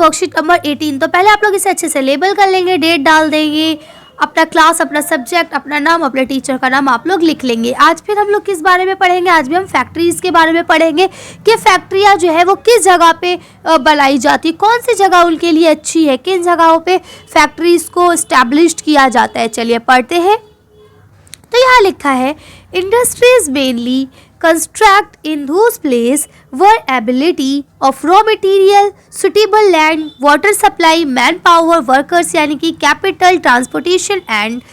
Worksheet number 18। तो पहले आप लोग इसे अच्छे से लेबल कर लेंगे, डेट डाल देंगे, अपना क्लास, अपना सब्जेक्ट, अपना नाम, अपने टीचर का नाम आप लोग लिख लेंगे। आज फिर हम लोग किस बारे में पढ़ेंगे? आज भी हम फैक्ट्रीज़ के बारे में पढ़ेंगे कि फैक्ट्रियाँ जो है वो किस जगह पे बनाई जाती है, कौन सी जगह उनके लिए अच्छी है, किन जगहों पे फैक्ट्रीज़ को इस्टेब्लिश्ड किया जाता है। चलिए पढ़ते हैं। तो यहाँ लिखा है, industries mainly construct in those place where ability of raw material, suitable land, water supply, manpower, workers यानी कि capital, transportation and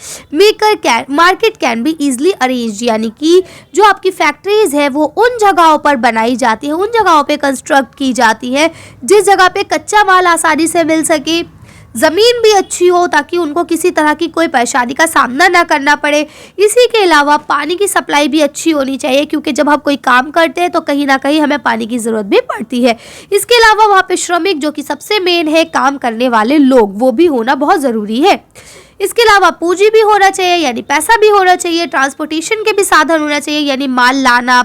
market can be easily arranged। यानी कि जो आपकी फैक्ट्रीज है वो उन जगहों पर बनाई जाती है, उन जगहों पे कंस्ट्रक्ट की जाती है जिस जगह पे कच्चा माल आसानी से मिल सके, ज़मीन भी अच्छी हो ताकि उनको किसी तरह की कोई परेशानी का सामना ना करना पड़े। इसी के अलावा पानी की सप्लाई भी अच्छी होनी चाहिए, क्योंकि जब हम कोई काम करते हैं तो कहीं ना कहीं हमें पानी की ज़रूरत भी पड़ती है। इसके अलावा वहाँ पे श्रमिक, जो कि सबसे मेन है, काम करने वाले लोग, वो भी होना बहुत ज़रूरी है। इसके अलावा पूंजी भी होना चाहिए, यानी पैसा भी होना चाहिए। ट्रांसपोर्टेशन के भी साधन होना चाहिए, यानी माल लाना,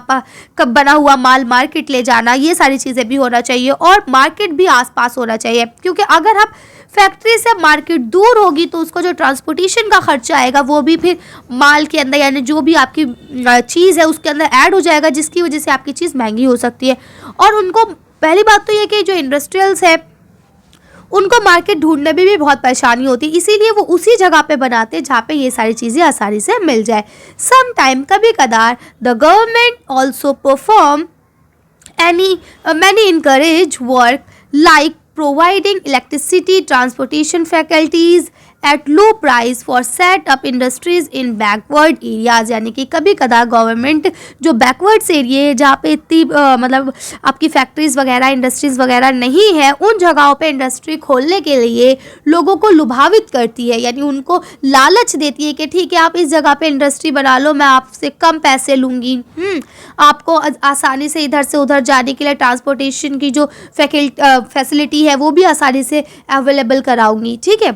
कब बना हुआ माल मार्केट ले जाना, ये सारी चीज़ें भी होना चाहिए। और मार्केट भी आसपास होना चाहिए, क्योंकि अगर आप फैक्ट्री से मार्केट दूर होगी तो उसको जो ट्रांसपोर्टेशन का खर्चा आएगा वो भी फिर माल के अंदर, यानी जो भी आपकी चीज़ है उसके अंदर ऐड हो जाएगा, जिसकी वजह से आपकी चीज़ महंगी हो सकती है। और उनको पहली बात तो ये कि जो इंडस्ट्रियल्स है उनको मार्केट ढूंढने में भी बहुत परेशानी होती है, इसीलिए वो उसी जगह पे बनाते हैं जहाँ पे ये सारी चीज़ें आसानी से मिल जाए। सम टाइम, कभी कदार, the government also perform many encourage work like providing electricity, transportation facilities at low price for set up industries in backward areas। यानी कि कभी कदार गवर्नमेंट जो बैकवर्ड्स एरिया है जहाँ पे इतनी मतलब आपकी फैक्ट्रीज वगैरह, इंडस्ट्रीज वगैरह नहीं है, उन जगहों पे इंडस्ट्री खोलने के लिए लोगों को लुभावित करती है, यानी उनको लालच देती है कि ठीक है आप इस जगह पे इंडस्ट्री बना लो, मैं आपसे कम पैसे लूँगी, आपको आसानी से इधर से उधर जाने के लिए ट्रांसपोर्टेशन की जो फैसिलिटी है वो भी आसानी से अवेलेबल कराऊंगी। ठीक है,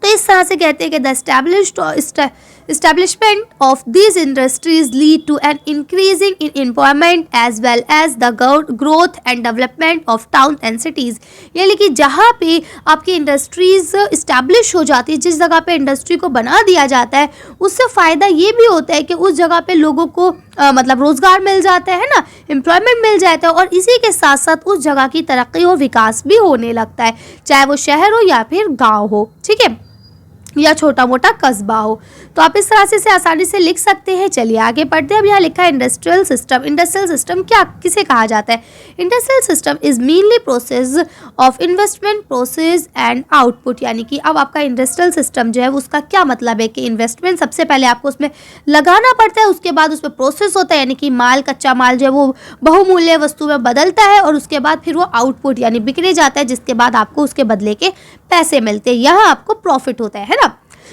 तो इस तरह से कहते हैं कि the establishment of these industries lead to an increasing in employment as well as the growth and development of towns and cities। यानी कि जहाँ पे आपकी इंडस्ट्रीज इस्टेब्लिश हो जाती है, जिस जगह पे इंडस्ट्री को बना दिया जाता है, उससे फ़ायदा ये भी होता है कि उस जगह पे लोगों को मतलब रोज़गार मिल जाता है ना, एम्प्लॉयमेंट मिल जाता है, और इसी के साथ साथ उस जगह की तरक्की और विकास भी होने लगता है, चाहे वो शहर हो या फिर गाँव हो। ठीक है, या छोटा मोटा कस्बा हो। तो आप इस तरह से इसे आसानी से लिख सकते हैं। चलिए आगे पढ़ते हैं। अब यहाँ लिखा है इंडस्ट्रियल सिस्टम। इंडस्ट्रियल सिस्टम क्या किसे कहा जाता है? Industrial system is mainly process of investment, process and output. यानी कि अब आपका इंडस्ट्रियल सिस्टम जो है उसका क्या मतलब है कि इन्वेस्टमेंट सबसे पहले आपको उसमें लगाना पड़ता है, उसके बाद उसमें प्रोसेस होता है, यानी कि माल, कच्चा माल जो है वो बहुमूल्य वस्तु में बदलता है, और उसके बाद फिर वो आउटपुट यानी बिकने जाता है, जिसके बाद आपको उसके बदले के पैसे मिलते हैं, यहाँ आपको प्रॉफिट होता है ना।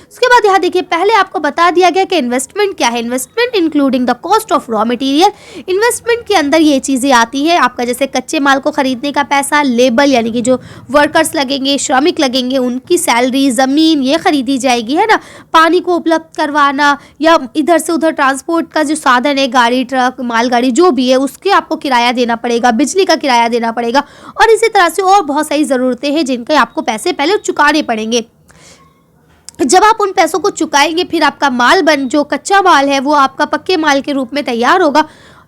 उसके बाद यहाँ देखिए, पहले आपको बता दिया गया कि इन्वेस्टमेंट क्या है। Investment including the cost of raw material. Investment के अंदर ये चीज़ें आती है आपका, जैसे कच्चे माल को खरीदने का पैसा, लेबर यानी कि जो वर्कर्स लगेंगे, श्रमिक लगेंगे, उनकी सैलरी, ज़मीन ये खरीदी जाएगी, है ना। पानी को उपलब्ध करवाना या इधर से उधर ट्रांसपोर्ट का जो साधन है, गाड़ी, ट्रक, मालगाड़ी जो भी है, उसके आपको किराया देना पड़ेगा, बिजली का किराया देना पड़ेगा, और इसी तरह से और बहुत सारी ज़रूरतें हैं जिनके आपको पैसे पहले चुकाने पड़ेंगे। जब आप उन पैसों को चुकाएंगे फिर आपका माल जो कच्चा माल है वो आपका पक्के माल के रूप में तैयार होगा।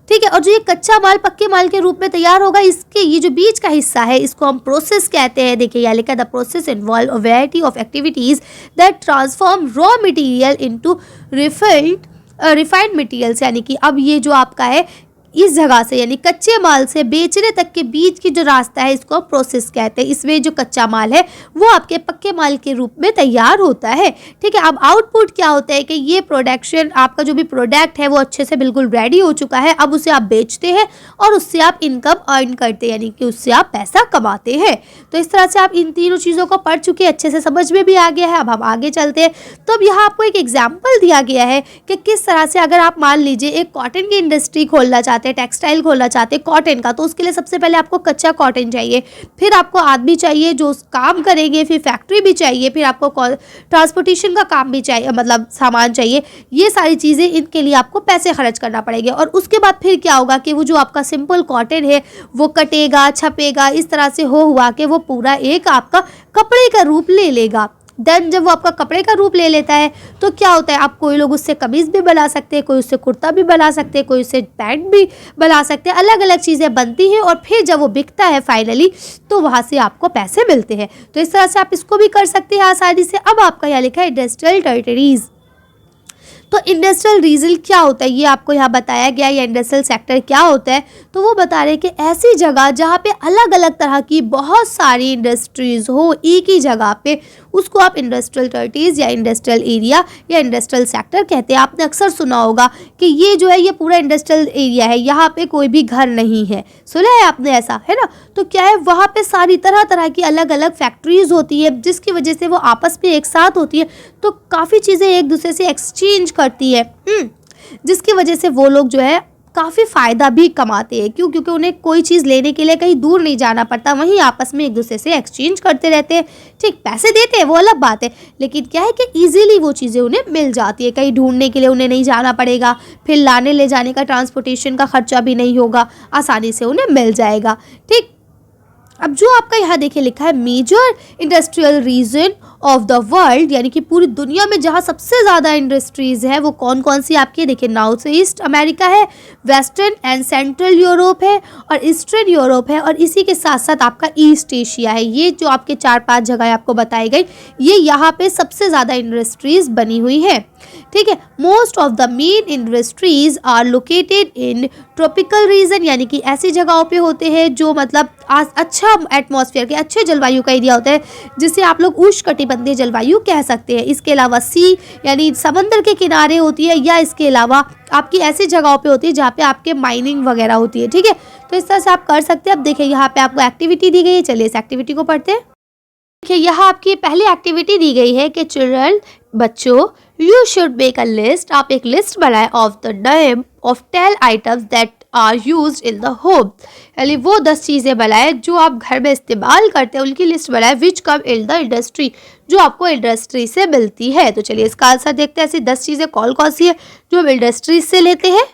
ठीक है, और जो ये कच्चा माल पक्के माल के रूप में तैयार होगा, इसके ये जो बीच का हिस्सा है इसको हम प्रोसेस कहते हैं। देखिए यहाँ लिखा है, the process involve a variety of activities that transform raw material into refined materials. यानी कि अब ये जो आपका है इस जगह से यानी कच्चे माल से बेचने तक के बीच की जो रास्ता है इसको प्रोसेस कहते हैं। इसमें जो कच्चा माल है वो आपके पक्के माल के रूप में तैयार होता है। ठीक है, अब आउटपुट क्या होता है कि ये प्रोडक्शन, आपका जो भी प्रोडक्ट है वो अच्छे से बिल्कुल रेडी हो चुका है, अब उसे आप बेचते हैं और उससे आप इनकम अर्न करते हैं, यानी कि उससे आप पैसा कमाते हैं। तो इस तरह से आप इन तीनों चीज़ों को पढ़ चुके, अच्छे से समझ में भी आ गया है। अब हम आगे चलते हैं। तो अब यहाँ आपको एक एग्जाम्पल दिया गया है कि किस तरह से अगर आप मान लीजिए एक कॉटन की इंडस्ट्री खोलना चाहते चाहते हैं, टेक्सटाइल खोलना चाहते हैं कॉटन का, तो उसके लिए सबसे पहले आपको कच्चा कॉटन चाहिए, फिर आपको आदमी चाहिए जो काम करेंगे, फिर फैक्ट्री भी चाहिए, फिर आपको ट्रांसपोर्टेशन का काम भी चाहिए, मतलब सामान चाहिए। ये सारी चीज़ें, इनके लिए आपको पैसे खर्च करना पड़ेंगे। और उसके बाद फिर क्या होगा कि वो जो आपका सिंपल कॉटन है वो कटेगा, छपेगा, इस तरह से हो हुआ कि वो पूरा एक आपका कपड़े का रूप ले लेगा। देन जब वो आपका कपड़े का रूप ले लेता है तो क्या होता है, आप कोई लोग उससे कमीज़ भी बना सकते हैं, कोई उससे कुर्ता भी बना सकते हैं, कोई उससे पैंट भी बना सकते हैं, अलग अलग चीज़ें बनती हैं। और फिर जब वो बिकता है फाइनली तो वहाँ से आपको पैसे मिलते हैं। तो इस तरह से आप इसको भी कर सकते हैं आसानी से। अब आपका यहाँ लिखा है इंडस्ट्रियल टेरिटरीज़। तो इंडस्ट्रियल रीजन क्या होता है ये आपको यहाँ बताया गया, या इंडस्ट्रियल सेक्टर क्या होता है। तो वो बता रहे हैं कि ऐसी जगह जहाँ पे अलग अलग तरह की बहुत सारी इंडस्ट्रीज़ हो एक ही जगह पे, उसको आप इंडस्ट्रियल टेरिटरीज या इंडस्ट्रियल एरिया या इंडस्ट्रियल सेक्टर कहते हैं। आपने अक्सर सुना होगा कि ये जो है ये पूरा इंडस्ट्रियल एरिया है, यहाँ पे कोई भी घर नहीं है, सुना है आपने ऐसा, है ना। तो क्या है, वहाँ पे सारी तरह तरह की अलग अलग फैक्ट्रीज होती है, जिसकी वजह से वो आपस में एक साथ होती है, तो काफ़ी चीज़ें एक दूसरे से एक्सचेंज करती है, जिसकी वजह से वो लोग जो है काफ़ी फ़ायदा भी कमाते हैं। क्यों? क्योंकि उन्हें कोई चीज़ लेने के लिए कहीं दूर नहीं जाना पड़ता, वहीं आपस में एक दूसरे से एक्सचेंज करते रहते हैं। ठीक, पैसे देते हैं वो अलग बात है, लेकिन क्या है कि ईजिली वो चीज़ें उन्हें मिल जाती है, कहीं ढूंढने के लिए उन्हें नहीं जाना पड़ेगा, फिर लाने ले जाने का ट्रांसपोर्टेशन का खर्चा भी नहीं होगा, आसानी से उन्हें मिल जाएगा। ठीक, अब जो आपका यहाँ देखिए लिखा है major industrial region of the world, यानी कि पूरी दुनिया में जहाँ सबसे ज़्यादा इंडस्ट्रीज़ है वो कौन कौन सी आपकी देखिए, नॉर्थ ईस्ट अमेरिका है, वेस्टर्न एंड सेंट्रल यूरोप है और ईस्टर्न यूरोप है, और इसी के साथ साथ आपका ईस्ट एशिया है। ये जो आपके 4-5 जगह आपको बताई गई, ये यहाँ पे सबसे ज़्यादा इंडस्ट्रीज़ बनी हुई है। ठीक है, most of the main industries are located in tropical region, यानी कि ऐसी जगहों पे होते हैं जो मतलब अच्छा एटमॉस्फेयर के, अच्छे जलवायु का एरिया होता है, जिसे आप लोग उष्णकटिबंधीय जलवायु कह सकते हैं। इसके अलावा सी यानी समंदर के किनारे होती है, या इसके अलावा आपकी ऐसी जगहों पे होती है जहाँ पे आपके माइनिंग वगैरह होती है। ठीक है, तो इस तरह से आप कर सकते हैं। अब देखिए यहाँ पे आपको एक्टिविटी दी गई है, चलिए इस एक्टिविटी को पढ़ते हैं। देखिए यहाँ आपकी पहली एक्टिविटी दी गई है कि चिल्ड्रन, बच्चों, you should make a list, आप एक लिस्ट बनाएं of the name of 10 items that are used in the home, यानी वो 10 चीज़ें बनाएं जो आप घर में इस्तेमाल करते हैं, उनकी लिस्ट बनाएं, विच कम इन द इंडस्ट्री, जो आपको इंडस्ट्री से मिलती है। तो चलिए इसका आंसर देखते हैं, ऐसी 10 चीज़ें कौन कौन सी है जो हम इंडस्ट्री से लेते हैं।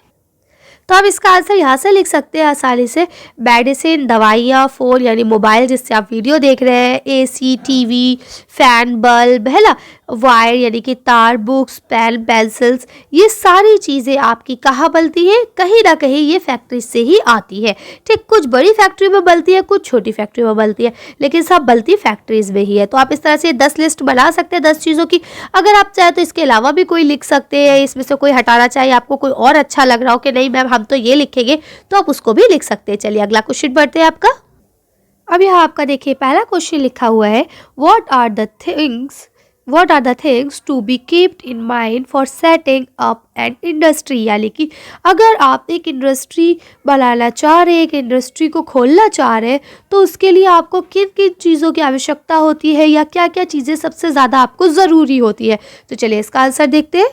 तो आप इसका आंसर यहाँ से लिख सकते हैं आसानी से, मेडिसिन, दवाइयाँ, फ़ोन यानी मोबाइल जिससे आप वीडियो देख रहे हैं, एसी, टीवी, फ़ैन, बल्ब, है ना, वायर यानी कि तार, बुक्स, पेन, पेंसिल्स, ये सारी चीज़ें आपकी कहाँ बनती है, कहीं ना कहीं ये फैक्ट्री से ही आती है। ठीक, कुछ बड़ी फैक्ट्री में बनती है, कुछ छोटी फैक्ट्री में बनती है, लेकिन सब बनती फैक्ट्रीज़ में ही है। तो आप इस तरह से 10 लिस्ट बना सकते हैं 10 चीज़ों की। अगर आप चाहें तो इसके अलावा भी कोई लिख सकते हैं, इसमें से कोई हटाना चाहिए आपको, कोई और अच्छा लग रहा हो कि नहीं मैम हम तो ये लिखेंगे, तो आप उसको भी लिख सकते हैं। चलिए अगला क्वेश्चन बढ़ते हैं आपका। अब यहाँ आपका देखिए पहला क्वेश्चन लिखा हुआ है, what are the things to be keeped in mind for setting up an industry, यानी कि अगर आप एक इंडस्ट्री बनाना चाह रहे हैं, एक इंडस्ट्री को खोलना चाह रहे हैं, तो उसके लिए आपको किन किन चीज़ों की आवश्यकता होती है, या क्या क्या चीज़ें सबसे ज़्यादा आपको ज़रूरी होती है। तो चलिए इसका आंसर देखते हैं।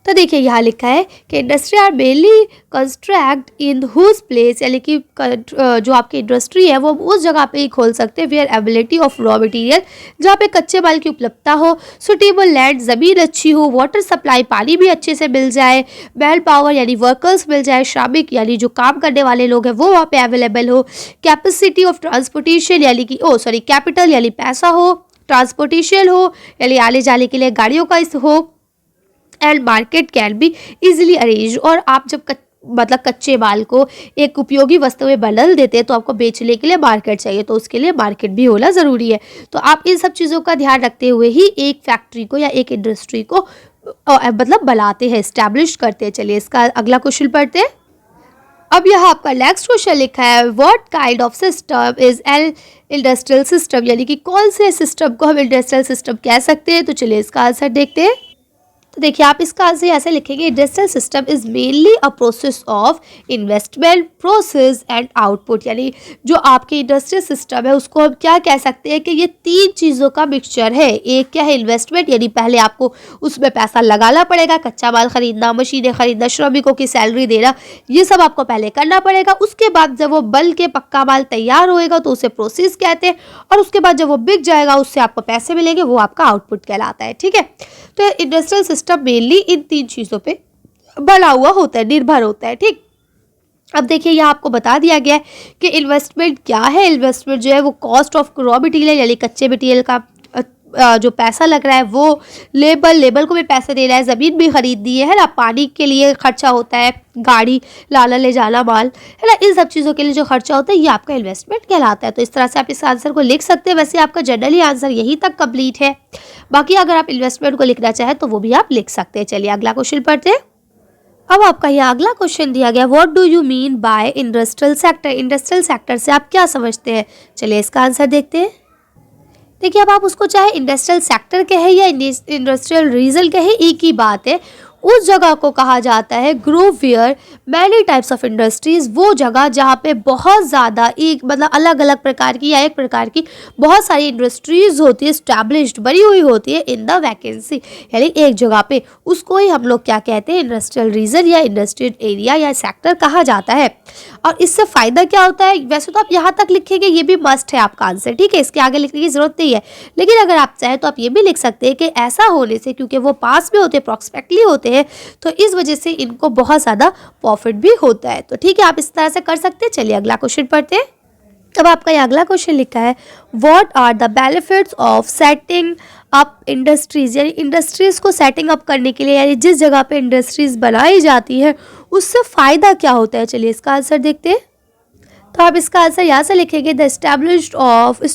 तो देखिए यहाँ लिखा है कि industry are mainly construct in whose place, यानी कि जो आपकी इंडस्ट्री है वो उस जगह पे ही खोल सकते हैं where ability of raw material, जहाँ पे कच्चे माल की उपलब्धता हो, सुटेबल लैंड, ज़मीन अच्छी हो, वाटर सप्लाई, पानी भी अच्छे से मिल जाए, मैन पावर यानी वर्कर्स मिल जाए, श्रमिक यानी जो काम करने वाले लोग हैं वो वहाँ पे अवेलेबल हो, कैपेसिटी ऑफ ट्रांसपोर्टेशन यानी कि कैपिटल यानी पैसा हो, ट्रांसपोर्टेशन हो यानी आने जाने के लिए गाड़ियों का हो, and market can be easily arrange. और आप जब मतलब कच्चे माल को एक उपयोगी वस्तु में बदल देते हैं तो आपको बेचने के लिए मार्केट चाहिए, तो उसके लिए मार्केट भी होना ज़रूरी है। तो आप इन सब चीज़ों का ध्यान रखते हुए ही एक फैक्ट्री को या एक इंडस्ट्री को मतलब बनाते हैं, इस्टेब्लिश करते हैं। चलिए इसका अगला क्वेश्चन पढ़ते हैं। अब यहाँ आपका नेक्स्ट क्वेश्चन लिखा है, what kind of system is an industrial system, यानी कि कौन से सिस्टम को हम इंडस्ट्रियल सिस्टम कह सकते हैं। तो चलिए इसका आंसर देखते हैं। तो देखिए आप इसका आंसर ऐसे लिखेंगे, industrial system is mainly a process of investment, process and output. यानी जो आपके इंडस्ट्रियल सिस्टम है उसको हम क्या कह सकते हैं कि ये तीन चीज़ों का मिक्सचर है। एक क्या है, इन्वेस्टमेंट, यानी पहले आपको उसमें पैसा लगाना पड़ेगा, कच्चा माल खरीदना, मशीनें खरीदना, श्रमिकों की सैलरी देना, ये सब आपको पहले करना पड़ेगा। उसके बाद जब वो बन के पक्का माल तैयार होएगा तो उसे प्रोसेस कहते हैं, और उसके बाद जब वो बिक जाएगा उससे आपको पैसे मिलेंगे, वो आपका आउटपुट कहलाता है। ठीक है, तो इंडस्ट्रियल सिस्टम मेनली इन तीन चीज़ों पे बना हुआ होता है, निर्भर होता है। ठीक, अब देखिए यहाँ आपको बता दिया गया है कि इन्वेस्टमेंट क्या है। इन्वेस्टमेंट जो है वो कॉस्ट ऑफ रॉ मटेरियल यानी कच्चे मटेरियल का जो पैसा लग रहा है वो, लेबर को भी पैसे दे रहा है, ज़मीन भी खरीदनी है ना, पानी के लिए खर्चा होता है, गाड़ी लाना ले जाना माल है ना, इन सब चीज़ों के लिए जो खर्चा होता है ये आपका इन्वेस्टमेंट कहलाता है। तो इस तरह से आप इस आंसर को लिख सकते हैं। वैसे आपका जनरली आंसर यहीं तक कंप्लीट है, बाकी अगर आप इन्वेस्टमेंट को लिखना चाहें तो वो भी आप लिख सकते हैं। चलिए अगला क्वेश्चन पढ़ते हैं। अब आपका यहाँ अगला क्वेश्चन दिया गया, what do you mean by industrial sector. Industrial sector से आप क्या समझते हैं। चलिए इसका आंसर देखते हैं। देखिए अब आप उसको चाहे इंडस्ट्रियल सेक्टर कहे या इंडस्ट्रियल रीजन कहे, एक ही बात है। उस जगह को कहा जाता है group where many types of industries, वो जगह जहाँ पे बहुत ज़्यादा एक मतलब अलग अलग प्रकार की या एक प्रकार की बहुत सारी इंडस्ट्रीज होती है, स्टैब्लिश्ड बनी हुई होती है इन द वैकेंसी, यानी एक जगह पे, उसको ही हम लोग क्या कहते हैं, इंडस्ट्रियल रीजन या इंडस्ट्रियल एरिया या सेक्टर कहा जाता है। और इससे फ़ायदा क्या होता है, वैसे तो आप यहाँ तक लिखेंगे ये भी मस्ट है आपका आंसर। ठीक है, इसके आगे लिखने की जरूरत नहीं है, लेकिन अगर आप चाहें तो आप ये भी लिख सकते हैं कि ऐसा होने से, क्योंकि वो पास में होते हैं, अप्रॉक्सिमेटली होते हैं, तो इस वजह से इनको बहुत ज़्यादा प्रॉफिट भी होता है। तो ठीक है, आप इस तरह से कर सकते हैं। चलिए अगला क्वेश्चन पढ़ते हैं। अब आपका ये अगला क्वेश्चन लिखा है, what are the benefits of setting up industries. यानी इंडस्ट्रीज को सेटिंग अप करने के लिए, यानी जिस जगह पे इंडस्ट्रीज बनाई जाती है उससे फ़ायदा क्या होता है। चलिए इसका आंसर देखते हैं। तो आप इसका आंसर यहाँ से लिखेंगे, the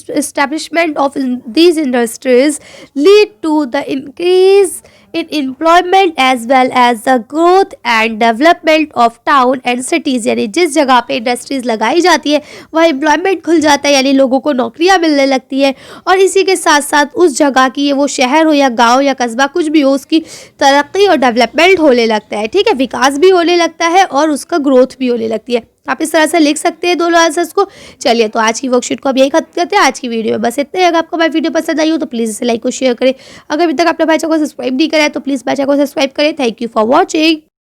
establishment of these industries lead to the increase in employment as well as the growth and development of town and cities। यानी जिस जगह पे इंडस्ट्रीज लगाई जाती है वह एम्प्लॉयमेंट खुल जाता है, यानी लोगों को नौकरियां मिलने लगती है, और इसी के साथ साथ उस जगह की, वो शहर हो या गांव या कस्बा कुछ भी हो, उसकी तरक्की और डेवलपमेंट होने लगता है। ठीक है, विकास भी होने लगता है और उसका ग्रोथ भी होने लगती है। आप इस तरह से लिख सकते हैं दोनों आंसर्स को। चलिए तो आज की वर्कशीट को अब यही खत्म करते हैं। आज की वीडियो में बस इतना ही। अगर आपको हमारी वीडियो पसंद आई हो तो प्लीज़ इसे लाइक और शेयर करें। अगर अभी तक आपने भाई चैनल को सब्सक्राइब नहीं करा है तो प्लीज़ भाई चैनल को सब्सक्राइब करें। Thank you for watching.